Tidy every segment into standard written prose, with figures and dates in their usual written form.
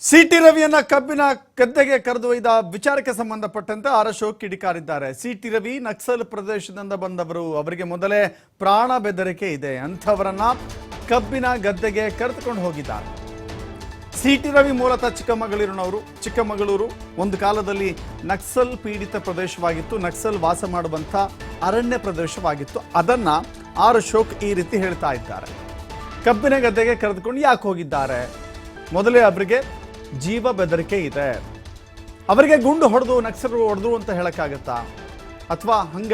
City ರವಿಯನ್ನ ಕಬ್ಬಿನ ಗದ್ದೆಗೆ ಕರೆದೊಯ್ದ ವಿಚಾರಕ್ಕೆ ಸಂಬಂಧಪಟ್ಟಂತೆ ಆರ್ ಅಶೋಕ್ ಕಿಡಿಕಾರಿದ್ದಾರೆ. ಸಿಟಿ ರವಿ ನಕ್ಸಲ್ ಪ್ರದೇಶದಿಂದ ಬಂದವರು, ಅವರಿಗೆ ಮೊದಲೇ ಪ್ರಾಣ ಬೆದರಿಕೆ ಇದೆ. ಅಂಥವರನ್ನ ಕಬ್ಬಿನ ಗದ್ದೆಗೆ ಕರೆದುಕೊಂಡು ಹೋಗಿದ್ದಾರೆ. ಸಿಟಿ ರವಿ ಮೂಲತಃ ಚಿಕ್ಕಮಗಳೂರು ಒಂದು ಕಾಲದಲ್ಲಿ ನಕ್ಸಲ್ ಪೀಡಿತ ಪ್ರದೇಶವಾಗಿತ್ತು, ನಕ್ಸಲ್ ವಾಸ ಮಾಡುವಂಥ ಅರಣ್ಯ ಪ್ರದೇಶವಾಗಿತ್ತು. ಅದನ್ನ ಆರ್ ಅಶೋಕ್ ಈ ರೀತಿ ಹೇಳ್ತಾ ಇದ್ದಾರೆ. ಕಬ್ಬಿನ ಗದ್ದೆಗೆ ಕರೆದುಕೊಂಡು ಯಾಕೆ ಹೋಗಿದ್ದಾರೆ? ಮೊದಲೇ ಅವರಿಗೆ ಜೀವ ಬೆದರಿಕೆ ಇದೆ. ಅವರಿಗೆ ಗುಂಡು ಹೊಡೆದು ನಕ್ಸಲರು ಹೊಡೆದು ಅಂತ ಹೇಳಕ್ಕಾಗತ್ತಾ? ಅಥವಾ ಹಂಗ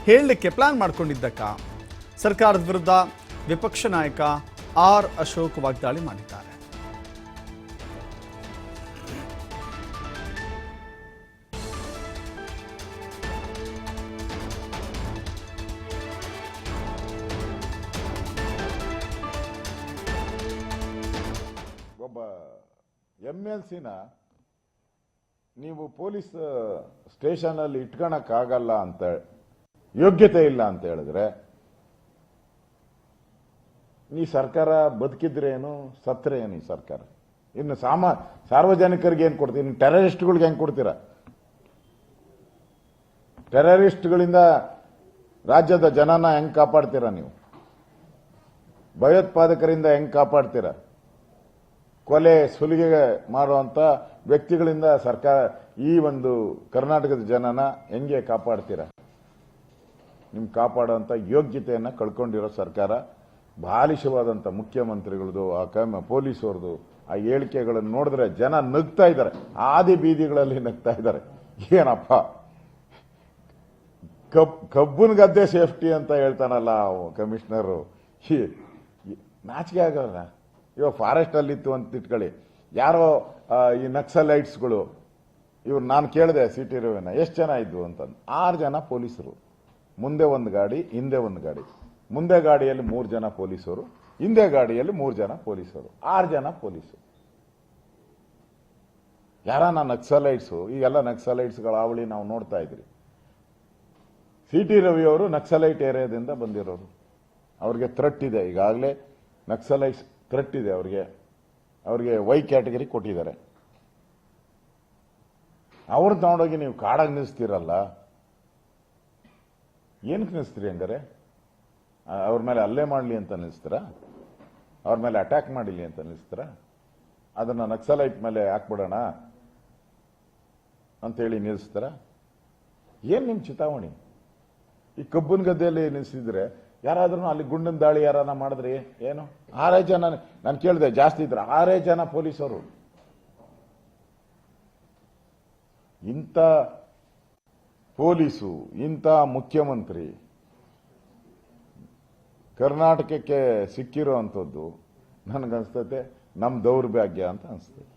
ಹೇಳಲಿಕ್ಕೆ ಪ್ಲಾನ್ ಮಾಡ್ಕೊಂಡಿದ್ದಕ್ಕ? ಸರ್ಕಾರದ ವಿರುದ್ಧ ವಿಪಕ್ಷ ನಾಯಕ ಆರ್ ಅಶೋಕ್ ವಾಗ್ದಾಳಿ ಮಾಡಿದ್ದಾರೆ. ಒಬ್ಬ MLCನ ನೀವು ಪೊಲೀಸ್ ಸ್ಟೇಷನಲ್ಲಿ ಇಟ್ಕೊಳಕ್ಕಾಗಲ್ಲ ಅಂತ, ಯೋಗ್ಯತೆ ಇಲ್ಲ ಅಂತ ಹೇಳಿದ್ರೆ, ಈ ಸರ್ಕಾರ ಬದುಕಿದ್ರೇನು ಸತ್ರೆ ಏನು? ಈ ಸರ್ಕಾರ ಇನ್ನು ಸಾರ್ವಜನಿಕರಿಗೆ ಏನ್ ಕೊಡ್ತೀರಿ? ಇನ್ನು ಟೆರರಿಸ್ಟ್ಗಳಿಗೆ ಹೆಂಗ್ ಕೊಡ್ತೀರಾ? ಟೆರರಿಸ್ಟ್ಗಳಿಂದ ರಾಜ್ಯದ ಜನನ ಹೆಂಗ್ ಕಾಪಾಡ್ತೀರಾ? ನೀವು ಭಯೋತ್ಪಾದಕರಿಂದ ಹೆಂಗ್ ಕಾಪಾಡ್ತೀರಾ? ಕೊಲೆ ಸುಲಿಗೆ ಮಾಡುವಂತ ವ್ಯಕ್ತಿಗಳಿಂದ ಸರ್ಕಾರ ಈ ಒಂದು ಕರ್ನಾಟಕದ ಜನನ ಹೆಂಗೆ ಕಾಪಾಡ್ತೀರಾ? ನಿಮ್ ಕಾಪಾಡುವಂತ ಯೋಗ್ಯತೆಯನ್ನ ಕಳ್ಕೊಂಡಿರೋ ಸರ್ಕಾರ. ಬಾಲಿಶವಾದಂತ ಮುಖ್ಯಮಂತ್ರಿಗಳದು, ಪೊಲೀಸರದು ಆ ಹೇಳಿಕೆಗಳನ್ನು ನೋಡಿದ್ರೆ ಜನ ನಗ್ತಾ ಇದ್ದಾರೆ, ಆದಿ ಬೀದಿಗಳಲ್ಲಿ ನಗ್ತಾ ಇದ್ದಾರೆ. ಏನಪ್ಪ, ಕಬ್ಬನ್ ಗದ್ದೆ ಸೇಫ್ಟಿ ಅಂತ ಹೇಳ್ತಾನಲ್ಲ ಕಮಿಷನರು, ನಾಚಿಕೆ ಆಗಲ್ಲ. ಇವಾಗ ಫಾರೆಸ್ಟ್ ಅಲ್ಲಿ ಇತ್ತು ಅಂತ ಇಟ್ಕೊಳ್ಳಿ, ಯಾರೋ ಈ ನಕ್ಸಲೈಟ್ಸ್ಗಳು ಇವ್ರು, ನಾನು ಕೇಳಿದೆ ಸಿಟಿ ರವಿನ ಎಷ್ಟು ಜನ ಇದ್ವು ಅಂತ. 6 ಜನ ಪೊಲೀಸರು, ಮುಂದೆ ಒಂದು ಗಾಡಿ, ಹಿಂದೆ ಒಂದು ಗಾಡಿ. ಮುಂದೆ ಗಾಡಿಯಲ್ಲಿ 3 ಜನ ಪೊಲೀಸರು, ಹಿಂದೆ ಗಾಡಿಯಲ್ಲಿ 3 ಜನ ಪೊಲೀಸರು, 6 ಜನ ಪೊಲೀಸರು. ಯಾರನ್ನ ನಕ್ಸಲೈಟ್ಸು? ಈಗೆಲ್ಲ ನಕ್ಸಲೈಟ್ಸ್ಗಳ ಅವಳಿ ನಾವು ನೋಡ್ತಾ ಇದ್ರಿ. ಸಿಟಿ ರವಿಯವರು ನಕ್ಸಲೈಟ್ ಏರಿಯಾದಿಂದ ಬಂದಿರೋರು, ಅವ್ರಿಗೆ ಥ್ರೆಟ್ ಇದೆ. ಈಗಾಗಲೇ ನಕ್ಸಲೈಟ್ಸ್ ಥ್ರೆಟ್ ಇದೆ ಅವ್ರಿಗೆ ವೈ ಕ್ಯಾಟಗರಿ ಕೊಟ್ಟಿದ್ದಾರೆ. ಅವ್ರು ತಗೊಂಡೋಗಿ ನೀವು ಕಾಡಾಗಿ ನಿಲ್ಲಿಸ್ತೀರಲ್ಲ, ಏನಕ್ಕೆ ನಿಲ್ಲಿಸ್ತೀರಿ? ಹಂಗಾರೆ ಅವ್ರ ಮೇಲೆ ಹಲ್ಲೆ ಮಾಡಲಿ ಅಂತ ನಿಲ್ಲಿಸ್ತೀರಾ? ಅವ್ರ ಮೇಲೆ ಅಟ್ಯಾಕ್ ಮಾಡಲಿ ಅಂತ ನಿಲ್ಲಿಸ್ತೀರಾ? ಅದನ್ನ ನಕ್ಸಲೈಟ್ ಮೇಲೆ ಹಾಕ್ಬಿಡೋಣ ಅಂತೇಳಿ ನಿಲ್ಲಿಸ್ತೀರಾ? ಏನ್ ನಿಮ್ ಚಿತಾವಣಿ? ಈ ಕಬ್ಬನ್ ಗದ್ದೆಯಲ್ಲಿ ನಿಲ್ಲಿಸಿದ್ರೆ ಯಾರಾದ್ರೂ ಅಲ್ಲಿ ಗುಂಡಿನ ದಾಳಿ ಯಾರನ್ನ ಮಾಡಿದ್ರಿ ಏನು? 6 ಜನ, ನಾನು ಕೇಳಿದೆ ಜಾಸ್ತಿ ಇದ್ರೆ 6 ಜನ ಪೊಲೀಸರು. ಇಂಥ ಪೊಲೀಸು, ಇಂಥ ಮುಖ್ಯಮಂತ್ರಿ ಕರ್ನಾಟಕಕ್ಕೆ ಸಿಕ್ಕಿರೋ ಅಂಥದ್ದು ನನಗನ್ಸ್ತತೆ ನಮ್ಮ ದೌರ್ಭಾಗ್ಯ ಅಂತ ಅನಿಸ್ತದೆ.